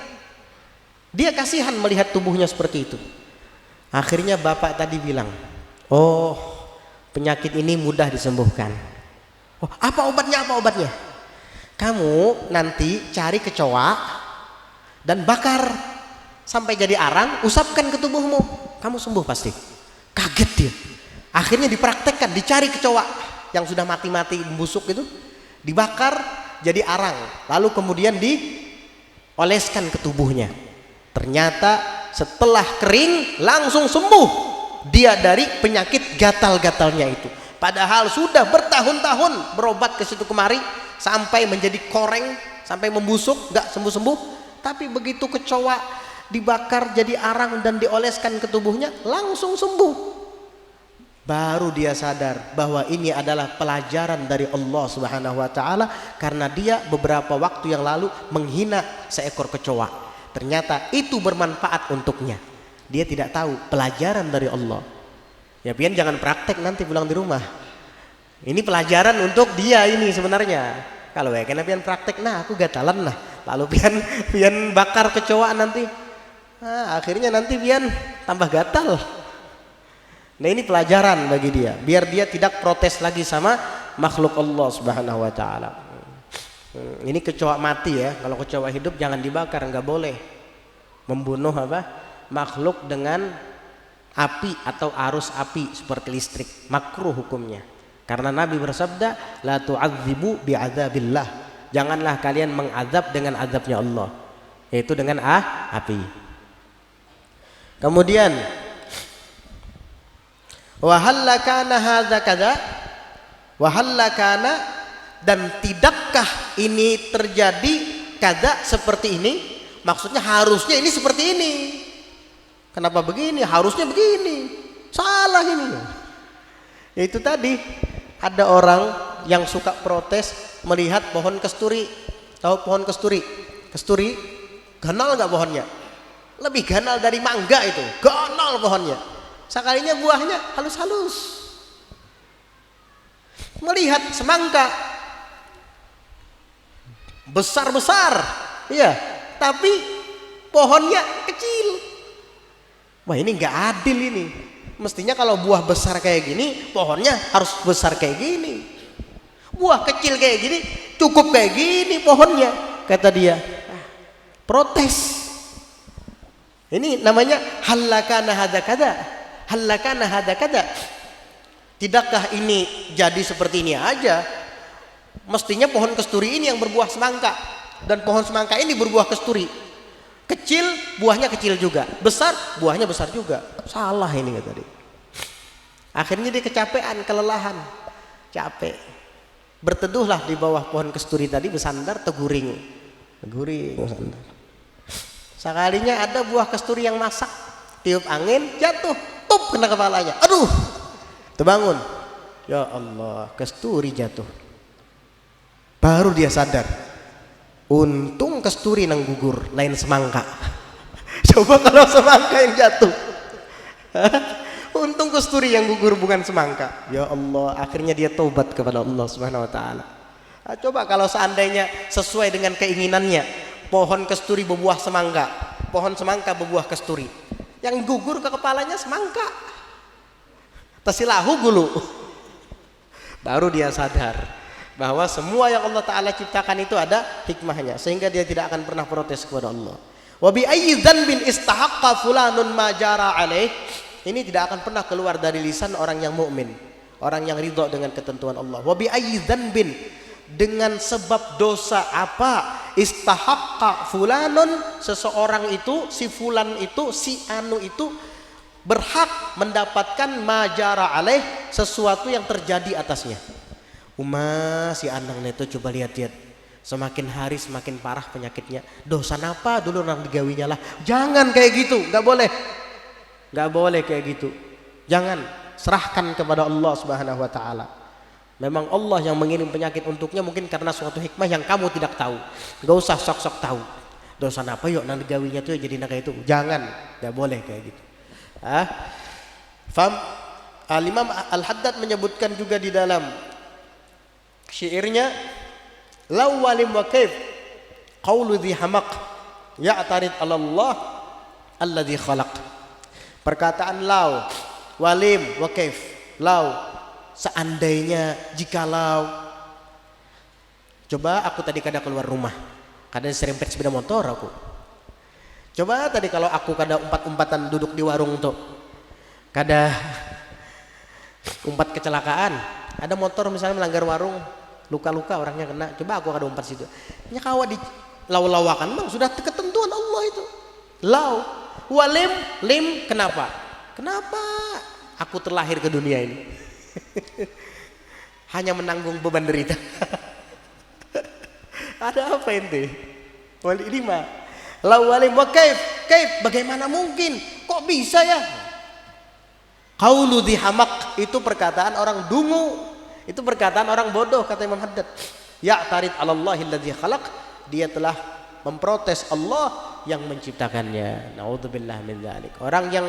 Dia kasihan melihat tubuhnya seperti itu. Akhirnya bapak tadi bilang, oh, penyakit ini mudah disembuhkan. Oh, apa obatnya? Kamu nanti cari kecoa dan bakar sampai jadi arang, usapkan ke tubuhmu, kamu sembuh pasti. Kaget dia. Akhirnya dipraktekkan, dicari kecoa yang sudah mati-mati membusuk itu, dibakar jadi arang, lalu kemudian dioleskan ke tubuhnya. Ternyata setelah kering langsung sembuh dia dari penyakit gatal-gatalnya itu. Padahal sudah bertahun-tahun berobat ke situ kemari sampai menjadi koreng, sampai membusuk, nggak sembuh-sembuh. Tapi begitu kecoa dibakar jadi arang dan dioleskan ke tubuhnya, langsung sembuh. Baru dia sadar bahwa ini adalah pelajaran dari Allah Subhanahu wa taala, karena dia beberapa waktu yang lalu menghina seekor kecoa. Ternyata itu bermanfaat untuknya. Dia tidak tahu pelajaran dari Allah. Ya pian jangan praktek nanti pulang di rumah. Ini pelajaran untuk dia ini sebenarnya. Kalau ya kena pian praktek, nah aku gatalan lah. Lalu pian bakar kecoa nanti. Nah, akhirnya nanti pian tambah gatal. Nah ini pelajaran bagi dia, biar dia tidak protes lagi sama makhluk Allah Subhanahu wa taala. Ini kecoa mati ya, kalau kecoa hidup jangan dibakar, nggak boleh. Membunuh apa? Makhluk dengan api atau arus api seperti listrik, makruh hukumnya. Karena Nabi bersabda, la tu'adzibu bi'adzabillah. Janganlah kalian mengazab dengan azabnya Allah, yaitu dengan api. Kemudian wa halla kana hadza kadza wa halla kana, dan tidakkah ini terjadi kadza seperti ini? Maksudnya harusnya ini seperti ini. Kenapa begini? Harusnya begini. Salah ini. Yaitu tadi ada orang yang suka protes melihat pohon kesturi. Tahu pohon kesturi? Kesturi ganal nggak pohonnya? Lebih ganal dari mangga itu. Ganal pohonnya. Sekalinya buahnya halus-halus. Melihat semangka besar-besar, iya, tapi pohonnya kecil. Wah ini nggak adil ini. Mestinya kalau buah besar kayak gini, pohonnya harus besar kayak gini. Buah kecil kayak gini, cukup kayak gini pohonnya, kata dia. Protes. Ini namanya halakana hadza kada. Halakana hadza kada. Tidakkah ini jadi seperti ini aja? Mestinya pohon kesturi ini yang berbuah semangka, dan pohon semangka ini berbuah kesturi. Kecil buahnya kecil juga, besar buahnya besar juga. Salah ini kata dia. Akhirnya dia kecapean, kelelahan, capek. Berteduhlah di bawah pohon kesturi tadi, bersandar, teguring bersandar. Sekalinya ada buah kesturi yang masak, tiup angin, jatuh, tup kena kepalanya. Aduh, terbangun. Ya Allah, kesturi jatuh. Baru dia sadar. Untung kesturi nang gugur, lain semangka. Coba kalau semangka yang jatuh. Untung kesturi yang gugur bukan semangka. Ya Allah, akhirnya dia taubat kepada Allah Subhanahu wa taala. Nah, coba kalau seandainya sesuai dengan keinginannya, pohon kesturi berbuah semangka, pohon semangka berbuah kesturi. Yang gugur ke kepalanya semangka. Tasilahu gulu. Baru dia sadar bahwa semua yang Allah taala ciptakan itu ada hikmahnya, sehingga dia tidak akan pernah protes kepada Allah. Wa bi ayyi dzanbin istahaqqa fulanun ma jara alaih. Ini tidak akan pernah keluar dari lisan orang yang mukmin, orang yang ridho dengan ketentuan Allah. Wa bi ayyi dzanbin, dengan sebab dosa apa, istahaqqa fulanun, seseorang itu, si fulan itu, si anu itu berhak mendapatkan majara alaih, sesuatu yang terjadi atasnya. Si Anang itu coba lihat-lihat, semakin hari semakin parah penyakitnya. Dosa apa dulu orang digawinya lah. Jangan kayak gitu, nggak boleh kayak gitu. Jangan, serahkan kepada Allah Subhanahu wa taala. Memang Allah yang mengirim penyakit untuknya, mungkin karena suatu hikmah yang kamu tidak tahu. Gak usah sok-sok tahu. Dosa apa yuk nang digawinya tuh jadi kayak itu. Jangan, nggak boleh kayak gitu. Al-Imam Al-Haddad menyebutkan juga di dalam syairnya, law walim wa kaif qaulu dhi hamaq ya'tarid 'ala Allah alladhi khalaq. Perkataan law, walim, wa kaif, law, seandainya, jikalau. Coba aku tadi kada keluar rumah, kada serempet sepeda motor aku. Coba tadi kalau aku kada umpat-umpatan duduk di warung tuh, kada umpat kecelakaan, ada motor misalnya melanggar warung, luka-luka orangnya kena, coba aku kada umpat situ. Nya kawa di law-lawakan bang, sudah ketentuan Allah itu. Law, walim, lim, kenapa aku terlahir ke dunia ini? Hanya menanggung beban derita. Ada apa ente? Wal lima. Law walim wa kaif, bagaimana mungkin? Kok bisa ya? Qaulu dhi hamaq, itu perkataan orang dungu, itu perkataan orang bodoh, kata Imam Haddad. Ya'tarid 'ala Allahi alladzi khalaq, dia telah memprotes Allah yang menciptakannya. Naudzubillah min dzalik. Orang yang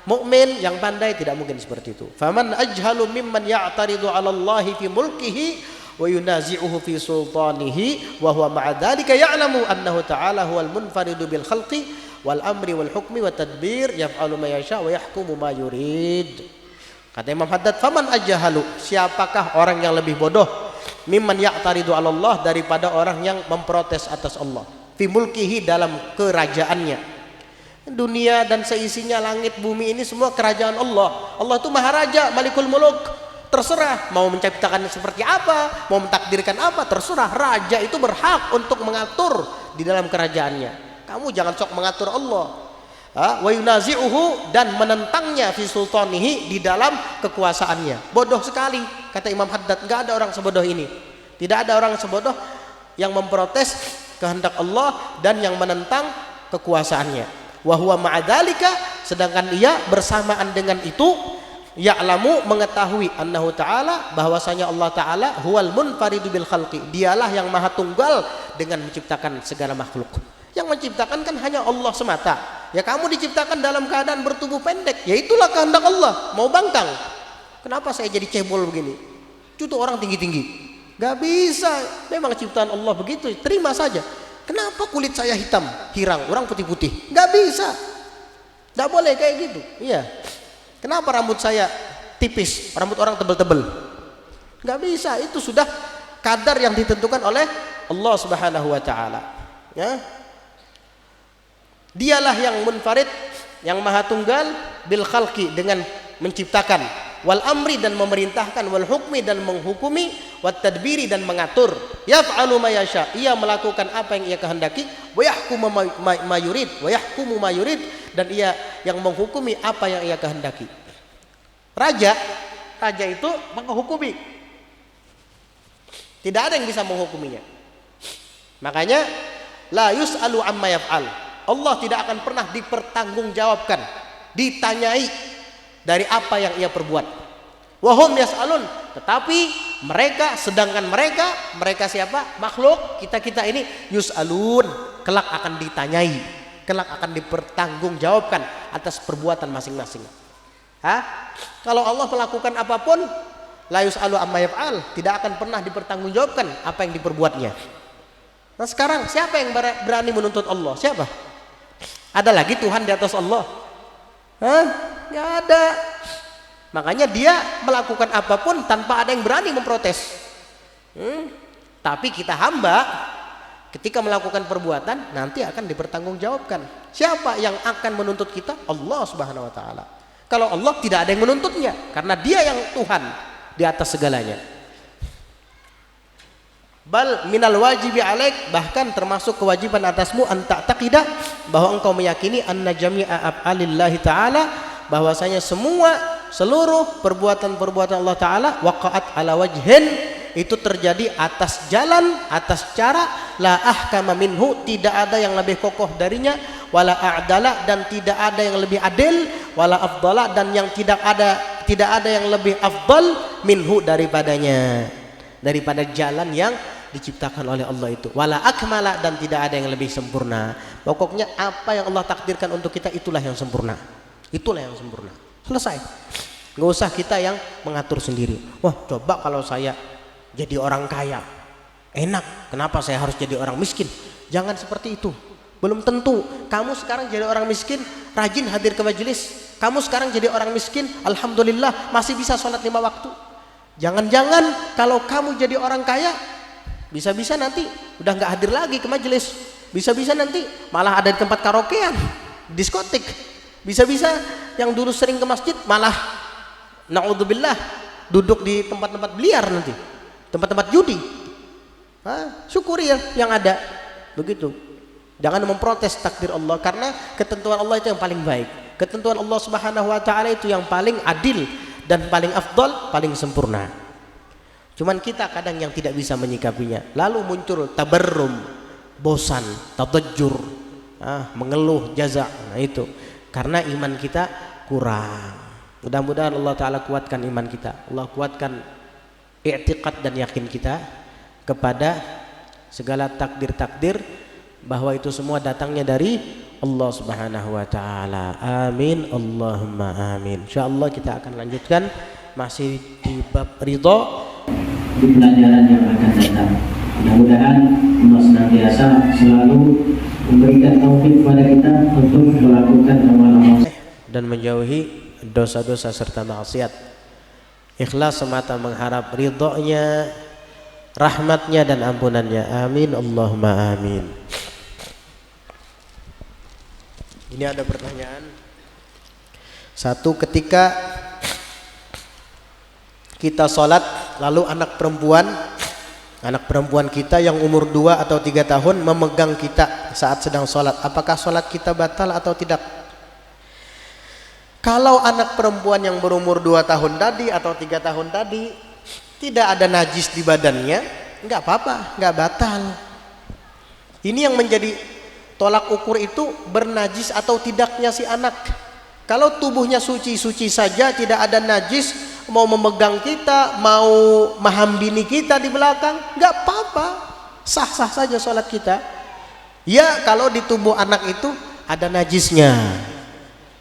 mukmin, yang pandai tidak mungkin seperti itu. Faman ajhalu mimman ya'taridu 'ala Allahi fi mulkihi wa yunazi'uhu fi sultanihi wa huwa ma'a dzalika ya'lamu annahu ta'ala huwal munfaridu bil khalqi wal amri wal hukmi wa tadbir yaf'alu ma yasha wa yahkumu ma yurid. Kata Imam Haddad, faman ajhalu, siapakah orang yang lebih bodoh, mimman ya'taridu 'ala Allah, daripada orang yang memprotes atas Allah, fi mulkihi, dalam kerajaannya. Dunia dan seisinya, langit bumi ini semua kerajaan Allah. Allah itu maharaja, malikul muluk. Terserah mau menciptakan seperti apa, mau mentakdirkan apa, terserah. Raja itu berhak untuk mengatur di dalam kerajaannya. Kamu jangan sok mengatur Allah. Wa yunazi'uhu, dan menentangnya fi sultanihi, di dalam kekuasaannya. Bodoh sekali, kata Imam Haddad. Enggak ada orang sebodoh ini. Tidak ada orang sebodoh yang memprotes kehendak Allah dan yang menentang kekuasaannya. Wa huwa ma'adzalika, sedangkan ia bersamaan dengan itu, ya'lamu, mengetahui, annahu ta'ala, bahwasanya Allah ta'ala huwal munfaridu bil khalqi, dialah yang maha tunggal dengan menciptakan segala makhluk. Yang menciptakan kan hanya Allah semata. Ya kamu diciptakan dalam keadaan bertubuh pendek, ya itulah kehendak Allah. Mau bangkang, kenapa saya jadi cebol begini? Cutu orang tinggi-tinggi, gak bisa. Memang ciptaan Allah begitu, terima saja. Kenapa kulit saya hitam, hirang, orang putih-putih? Gak bisa, gak boleh kayak gitu. Iya. Kenapa rambut saya tipis, rambut orang tebel-tebel? Gak bisa, itu sudah kadar yang ditentukan oleh Allah Subhanahu wa taala. Ya. Dialah yang munfarid, yang maha tunggal, bil khalqi, dengan menciptakan, wal amri, dan memerintahkan, wal hukmi, dan menghukumi, wat tadbiri, dan mengatur. Yaf'alu ma yasha, ia melakukan apa yang ia kehendaki, wa yahkumu ma yurid, wa yahkumu ma yurid, dan ia yang menghukumi apa yang ia kehendaki. Raja itu menghukumi. Tidak ada yang bisa menghukuminya. Makanya la yus'alu amma yaf'al. Allah tidak akan pernah dipertanggungjawabkan, ditanyai dari apa yang ia perbuat. Wa hum yas'alun, tetapi mereka, sedangkan mereka siapa? Makhluk, kita ini yus'alun, kelak akan ditanyai, kelak akan dipertanggungjawabkan atas perbuatan masing-masing. Kalau Allah melakukan apapun, la yus'alu amma yaf'al, tidak akan pernah dipertanggungjawabkan apa yang diperbuatnya. Nah sekarang siapa yang berani menuntut Allah? Siapa? Ada lagi Tuhan di atas Allah? Nggak ada. Makanya dia melakukan apapun tanpa ada yang berani memprotes. Tapi kita hamba ketika melakukan perbuatan nanti akan dipertanggungjawabkan. Siapa yang akan menuntut kita? Allah Subhanahu wa taala. Kalau Allah tidak ada yang menuntutnya karena Dia yang Tuhan di atas segalanya. Bal minal wajibi alaik, bahkan termasuk kewajiban atasmu anta taqidah, bahwa engkau meyakini anna jami'a af'alillahi ta'ala, bahwasanya seluruh perbuatan-perbuatan Allah Ta'ala waqa'at ala wajhin, itu terjadi atas jalan, atas cara la ahkama minhu, tidak ada yang lebih kokoh darinya, wala a'dala, dan tidak ada yang lebih adil, wala afdala, dan yang tidak ada yang lebih afdal minhu, daripadanya, daripada jalan yang diciptakan oleh Allah itu, wala akmala, dan tidak ada yang lebih sempurna. Pokoknya apa yang Allah takdirkan untuk kita itulah yang sempurna, itulah yang sempurna, selesai. Nggak usah kita yang mengatur sendiri. Wah, coba kalau saya jadi orang kaya enak, kenapa saya harus jadi orang miskin? Jangan seperti itu. Belum tentu kamu sekarang jadi orang miskin rajin hadir ke majelis, kamu sekarang jadi orang miskin alhamdulillah masih bisa sholat 5 waktu. Jangan-jangan kalau kamu jadi orang kaya bisa-bisa nanti udah nggak hadir lagi ke majelis, bisa-bisa nanti malah ada di tempat karaokean, diskotik, bisa-bisa yang dulu sering ke masjid malah na'udzubillah duduk di tempat-tempat biliar, nanti tempat-tempat judi. Syukuri ya yang ada, begitu. Jangan memprotes takdir Allah, karena ketentuan Allah itu yang paling baik, ketentuan Allah Subhanahu wa taala itu yang paling adil dan paling afdal, paling sempurna. Cuman kita kadang yang tidak bisa menyikapinya, lalu muncul tabarrum, bosan, tadajjur, mengeluh, jaza. Nah itu karena iman kita kurang. Mudah-mudahan Allah Ta'ala kuatkan iman kita, Allah kuatkan i'tiqad dan yakin kita kepada segala takdir-takdir, bahwa itu semua datangnya dari Allah Subhanahu wa taala. Amin, Allahumma amin. Insyaallah kita akan lanjutkan masih di bab ridha di pelajaran yang akan datang. Mudah-mudahan Allah senantiasa selalu memberikan taufik kepada kita untuk melakukan amal-amal dan menjauhi dosa-dosa serta maksiat. Ikhlas semata mengharap ridhonya, rahmatnya dan ampunannya. Amin, Allahumma amin. Ini ada pertanyaan. Satu, ketika kita sholat lalu anak perempuan kita yang umur 2 atau 3 tahun memegang kita saat sedang sholat, apakah sholat kita batal atau tidak? Kalau anak perempuan yang berumur 2 tahun tadi atau 3 tahun tadi tidak ada najis di badannya, nggak apa-apa, nggak batal. Ini yang menjadi tolak ukur itu bernajis atau tidaknya si anak. Kalau tubuhnya suci-suci saja, tidak ada najis, mau memegang kita, mau menghambini kita di belakang, nggak apa-apa, sah-sah saja sholat kita. Ya kalau di tubuh anak itu ada najisnya,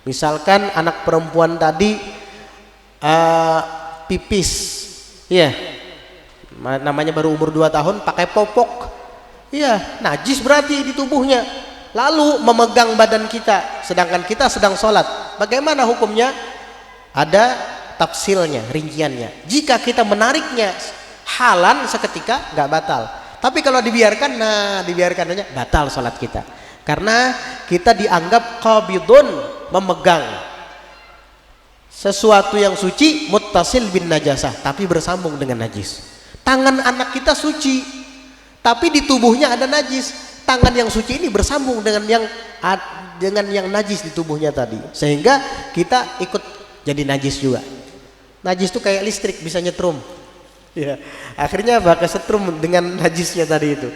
misalkan anak perempuan tadi pipis, ya namanya baru umur 2 tahun pakai popok, ya najis berarti di tubuhnya, lalu memegang badan kita sedangkan kita sedang sholat, bagaimana hukumnya? Ada tafsilnya, rinciannya. Jika kita menariknya halan seketika nggak batal, tapi kalau dibiarkan, dibiarkan aja, batal sholat kita, karena kita dianggap qabidun, memegang sesuatu yang suci, muttasil bin najasah, tapi bersambung dengan najis. Tangan anak kita suci, tapi di tubuhnya ada najis. Tangan yang suci ini bersambung dengan yang najis di tubuhnya tadi, sehingga kita ikut jadi najis juga. Najis itu kayak listrik, bisa nyetrum. Ya, akhirnya apa? Kesetrum dengan najisnya tadi itu.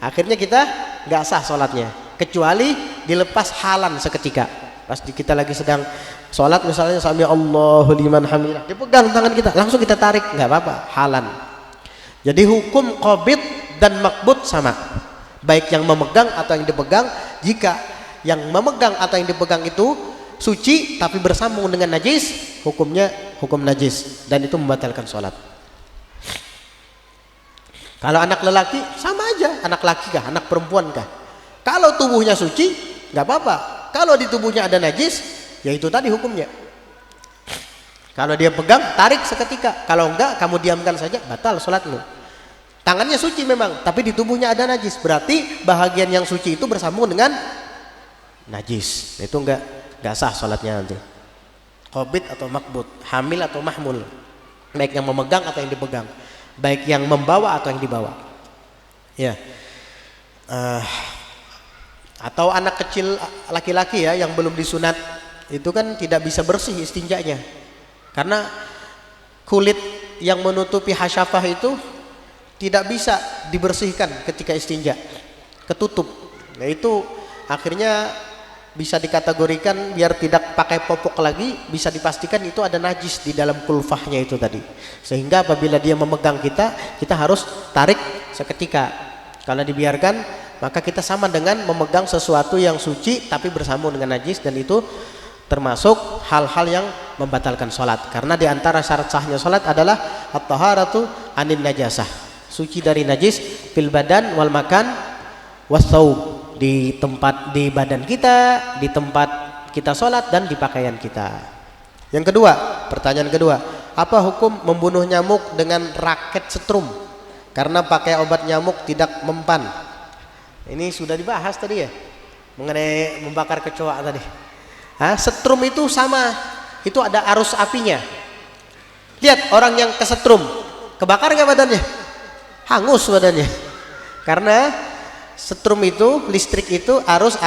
Akhirnya kita nggak sah sholatnya, kecuali dilepas halan seketika. Pas kita lagi sedang sholat misalnya, sami Allahu liman hamidah, dipegang tangan kita, langsung kita tarik, nggak apa-apa, halan. Jadi hukum qabid dan makbut sama, baik yang memegang atau yang dipegang. Jika yang memegang atau yang dipegang itu suci tapi bersambung dengan najis, hukumnya hukum najis dan itu membatalkan sholat. Kalau anak lelaki sama aja, anak laki kah, anak perempuan kah? Kalau tubuhnya suci nggak apa-apa. Kalau di tubuhnya ada najis, ya itu tadi hukumnya. Kalau dia pegang, tarik seketika. Kalau enggak, kamu diamkan saja, batal sholatmu. Tangannya suci memang, tapi di tubuhnya ada najis. Berarti bahagian yang suci itu bersambung dengan najis. Itu enggak sah sholatnya nanti. Qabid atau makbut, hamil atau mahmul, baik yang memegang atau yang dipegang, baik yang membawa atau yang dibawa. Ya. Atau anak kecil laki-laki ya yang belum disunat, itu kan tidak bisa bersih istinjanya. Karena kulit yang menutupi hasyafah itu tidak bisa dibersihkan ketika istinja, ketutup. Nah itu akhirnya bisa dikategorikan biar tidak pakai popok lagi, bisa dipastikan itu ada najis di dalam kulfahnya itu tadi. Sehingga apabila dia memegang kita harus tarik seketika. Kalau dibiarkan, maka kita sama dengan memegang sesuatu yang suci tapi bersambung dengan najis, dan itu termasuk hal-hal yang membatalkan sholat. Karena diantara syarat sahnya sholat adalah at-taharatu anin najasah, suci dari najis fil badan wal makan wassaub, di tempat, di badan kita, di tempat kita sholat, dan di pakaian kita. Yang kedua, pertanyaan kedua, apa hukum membunuh nyamuk dengan raket setrum karena pakai obat nyamuk tidak mempan? Ini sudah dibahas tadi ya, mengenai membakar kecoa tadi. Setrum itu sama, itu ada arus apinya. Lihat orang yang kesetrum, kebakar nggak badannya? Hangus badannya. Karena setrum itu, listrik itu arus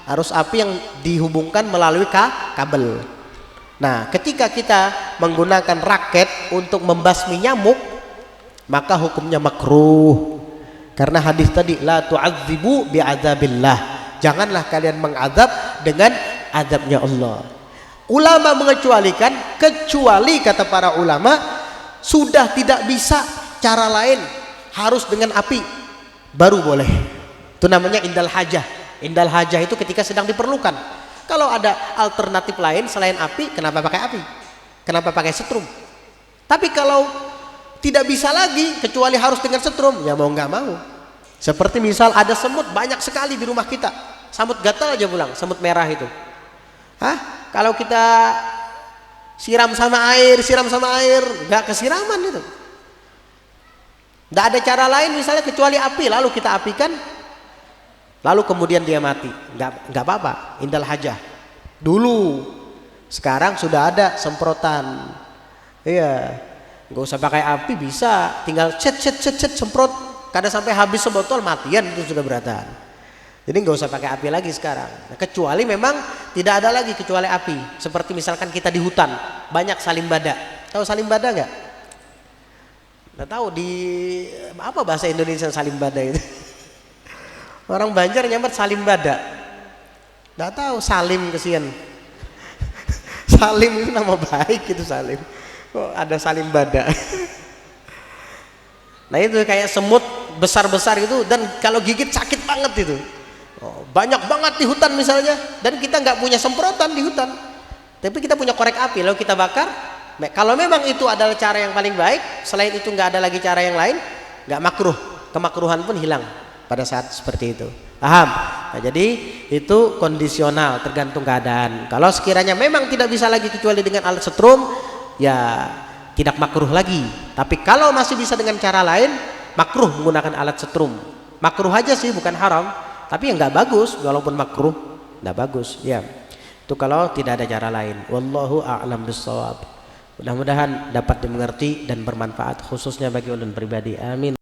arus api yang dihubungkan melalui kabel. Nah, ketika kita menggunakan raket untuk membasmi nyamuk, maka hukumnya makruh. Karena hadis tadi, la tu'adzibu bi'adzabillah, janganlah kalian mengazab dengan azabnya Allah. Ulama mengecualikan, kecuali kata para ulama sudah tidak bisa cara lain, harus dengan api baru boleh. Itu namanya indal hajah. Indal hajah itu ketika sedang diperlukan. Kalau ada alternatif lain selain api, kenapa pakai api? Kenapa pakai setrum? Tapi kalau tidak bisa lagi kecuali harus dengan setrum, ya mau nggak mau. Seperti misal ada semut banyak sekali di rumah kita, semut gatal aja pulang, semut merah itu. Kalau kita siram sama air, nggak kesiraman itu. Nggak ada cara lain misalnya kecuali api, lalu kita apikan, lalu kemudian dia mati, nggak apa-apa, indal hajah. Dulu, sekarang sudah ada semprotan, iya, nggak usah pakai api, bisa tinggal cet semprot, kadang sampai habis sebotol, matian itu sudah beratan. Jadi nggak usah pakai api lagi sekarang. Nah, kecuali memang tidak ada lagi kecuali api. Seperti misalkan kita di hutan, banyak salimbada. Tahu salimbada nggak? Nggak tahu di apa bahasa Indonesia salimbada itu. Orang Banjar nyambat salimbada. Nggak tahu, Salim kesian. Salim itu nama baik itu, Salim. Kok ada salimbada? Nah itu kayak semut besar-besar itu, dan kalau gigit sakit banget itu. Banyak banget di hutan misalnya, dan kita nggak punya semprotan di hutan, tapi kita punya korek api, lalu kita bakar. Kalau memang itu adalah cara yang paling baik, selain itu nggak ada lagi cara yang lain, nggak makruh, kemakruhan pun hilang pada saat seperti itu. Paham? Nah, jadi itu kondisional, tergantung keadaan. Kalau sekiranya memang tidak bisa lagi kecuali dengan alat setrum, ya tidak makruh lagi. Tapi kalau masih bisa dengan cara lain, makruh menggunakan alat setrum. Makruh aja sih, bukan haram. Tapi yang nggak bagus, walaupun makruh, nggak bagus. Ya, itu kalau tidak ada cara lain. Wallahu a'lam bishawab. Mudah-mudahan dapat dimengerti dan bermanfaat, khususnya bagi ulun pribadi. Amin.